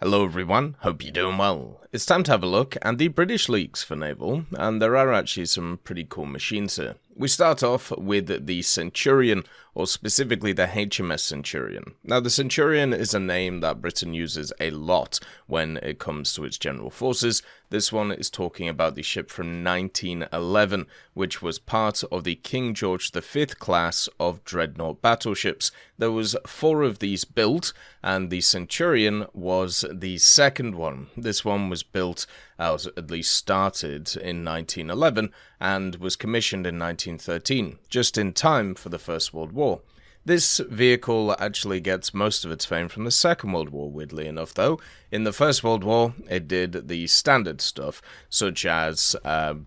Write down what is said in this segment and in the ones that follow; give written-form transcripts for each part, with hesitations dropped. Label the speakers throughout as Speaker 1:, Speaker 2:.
Speaker 1: Hello everyone, hope you're doing well. It's time to have a look at the British leaks for Naval, and there are actually some pretty cool machines here. We start off with the Centurion, or specifically the HMS Centurion. Now the Centurion is a name that Britain uses a lot when it comes to its general forces. This one is talking about the ship from 1911, which was part of the King George V class of dreadnought battleships. There was 4 of these built, and the Centurion was the second one. This one was built, at least started in 1911, and was commissioned in 1913, just in time for the First World War. This vehicle actually gets most of its fame from the Second World War, weirdly enough, though. In the First World War, it did the standard stuff, such as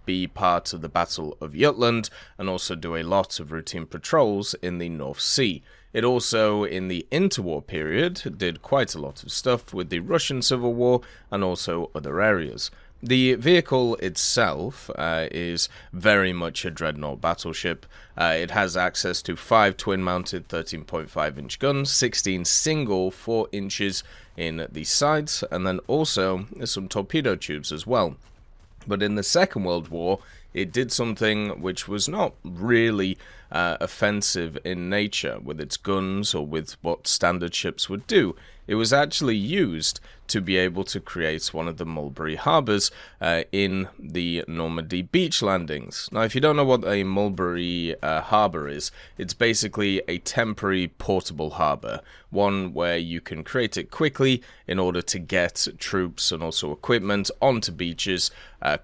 Speaker 1: be part of the Battle of Jutland, and also do a lot of routine patrols in the North Sea. It also, in the interwar period, did quite a lot of stuff with the Russian Civil War, and also other areas. The vehicle itself is very much a dreadnought battleship. It has access to 5 twin-mounted 13.5-inch guns, 16 single 4 inches in the sides, and then also some torpedo tubes as well. But in the Second World War, it did something which was not really offensive in nature with its guns or with what standard ships would do. It was actually used to be able to create one of the Mulberry Harbours in the Normandy beach landings. Now, if you don't know what a Mulberry Harbour is, it's basically a temporary portable harbour, one where you can create it quickly in order to get troops and also equipment onto beaches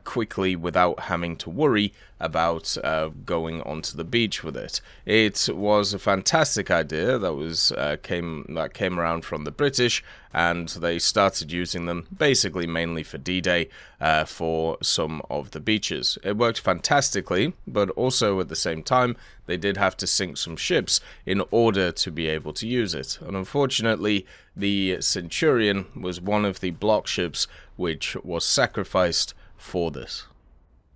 Speaker 1: quickly without having to worry about going onto the beach with it. It was a fantastic idea that came around from the British, and they started using them basically mainly for D-Day for some of the beaches. It worked fantastically, but also at the same time they did have to sink some ships in order to be able to use it. And unfortunately, the Centurion was one of the block ships which was sacrificed for this.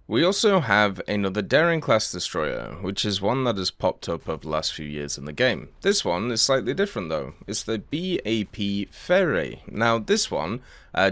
Speaker 1: We also have another Daring class destroyer, which is one that has popped up over the last few years in the game. This one is slightly different though. It's the BAP Ferré. Now this one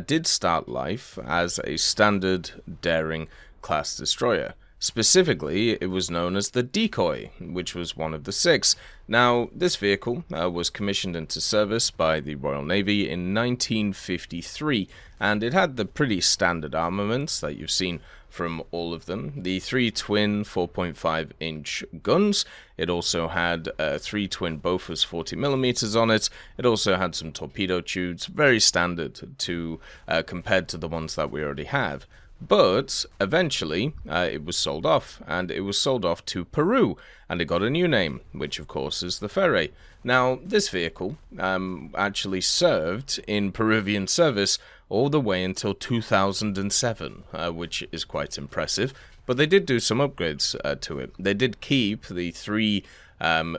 Speaker 1: did start life as a standard Daring class destroyer. Specifically, it was known as the Decoy, which was one of the 6. Now, this vehicle was commissioned into service by the Royal Navy in 1953, and it had the pretty standard armaments that you've seen from all of them. The 3 twin 4.5-inch guns. It also had 3 twin Bofors 40mm on it. It also had some torpedo tubes, very standard to compared to the ones that we already have. But eventually it was sold off, and it was sold off to Peru, and it got a new name, which of course is the Ferré. Now this vehicle actually served in Peruvian service all the way until 2007, which is quite impressive. But they did do some upgrades to it. They did keep the 3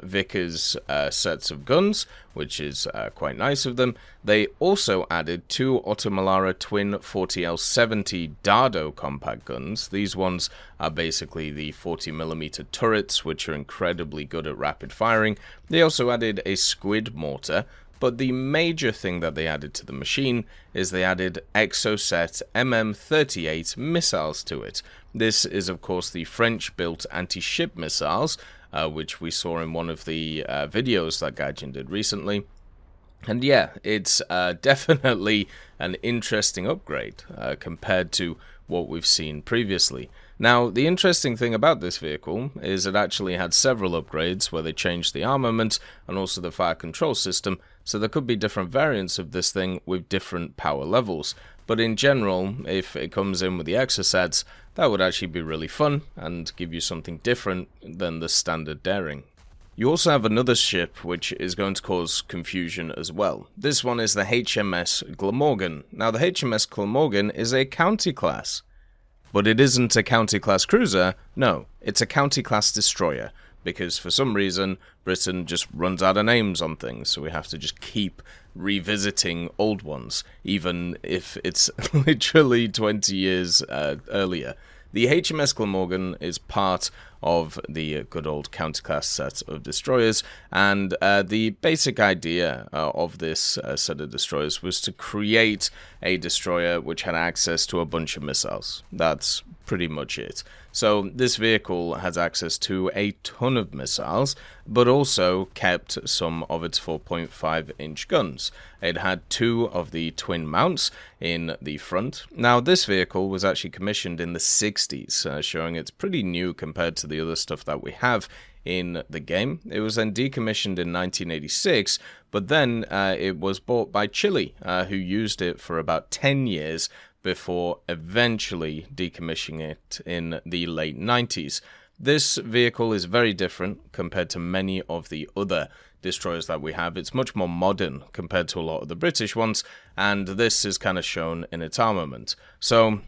Speaker 1: Vickers sets of guns, which is quite nice of them. They also added 2 Ottomalara twin 40L70 Dardo compact guns. These ones are basically the 40mm turrets, which are incredibly good at rapid firing. They also added a squid mortar, but the major thing that they added to the machine is they added Exocet MM38 missiles to it. This is of course the French-built anti-ship missiles, which we saw in one of the videos that Gaijin did recently. And yeah, it's definitely an interesting upgrade compared to what we've seen previously. Now, the interesting thing about this vehicle is it actually had several upgrades where they changed the armament and also the fire control system, so there could be different variants of this thing with different power levels. But in general, if it comes in with the Exocets, that would actually be really fun and give you something different than the standard Daring. You also have another ship which is going to cause confusion as well. This one is the HMS Glamorgan. Now the HMS Glamorgan is a county class, but it isn't a county class cruiser. No, it's a county class destroyer, because for some reason Britain just runs out of names on things, so we have to just keep revisiting old ones, even if it's literally 20 years earlier. The HMS Glamorgan is part of the good old counterclass set of destroyers, and the basic idea of this set of destroyers was to create a destroyer which had access to a bunch of missiles. That's pretty much it. So this vehicle has access to a ton of missiles, but also kept some of its 4.5-inch guns. It had 2 of the twin mounts in the front. Now, this vehicle was actually commissioned in the 60s, showing it's pretty new compared to the other stuff that we have in the game. It was then decommissioned in 1986, but then it was bought by Chile, who used it for about 10 years before eventually decommissioning it in the late 90s. This vehicle is very different compared to many of the other destroyers that we have. It's much more modern compared to a lot of the British ones, and this is kind of shown in its armament. So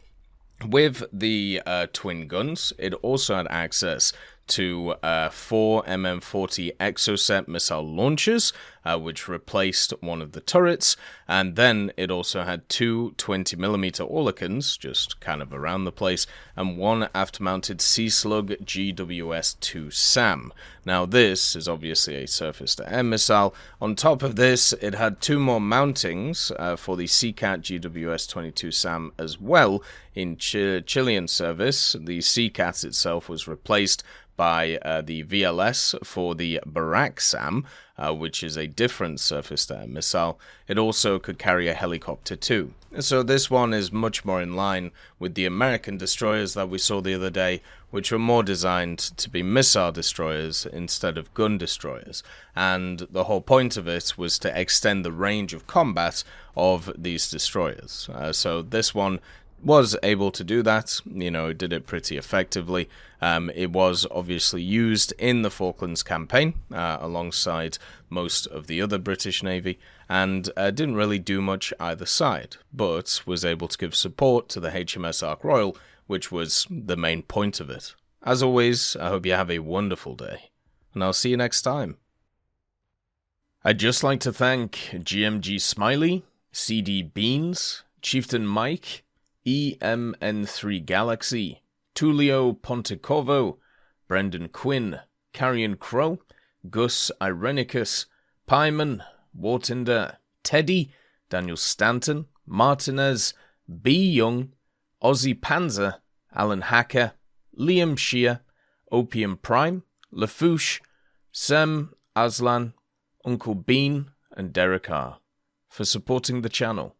Speaker 1: with the twin guns, it also had access to 4 MM40 Exocet missile launchers, which replaced one of the turrets, and then it also had 2 20mm Oerlikons, just kind of around the place, and 1 after-mounted Sea Slug GWS-2 SAM. Now this is obviously a surface-to-air missile. On top of this, it had 2 more mountings for the Seacat GWS-22 SAM as well in Chilean service. The Seacat itself was replaced by the VLS for the Barak SAM, which is a different surface-to-air missile. It also could carry a helicopter too. So this one is much more in line with the American destroyers that we saw the other day, which were more designed to be missile destroyers instead of gun destroyers. And the whole point of it was to extend the range of combat of these destroyers. So this one was able to do that. You know, it did it pretty effectively. It was obviously used in the Falklands campaign alongside most of the other British Navy, and didn't really do much either side, but was able to give support to the HMS Ark Royal, which was the main point of it. As always, I hope you have a wonderful day, and I'll see you next time. I'd just like to thank GMG Smiley, CD Beans, Chieftain Mike, EMN3 Galaxy, Tulio Pontecorvo, Brendan Quinn, Carrion Crow, Gus Irenicus, Pyman, Wartinder, Teddy, Daniel Stanton, Martinez, B. Young, Ozzy Panzer, Alan Hacker, Liam Shear, Opium Prime, Lafouche, Sem, Aslan, Uncle Bean, and Derek R. for supporting the channel.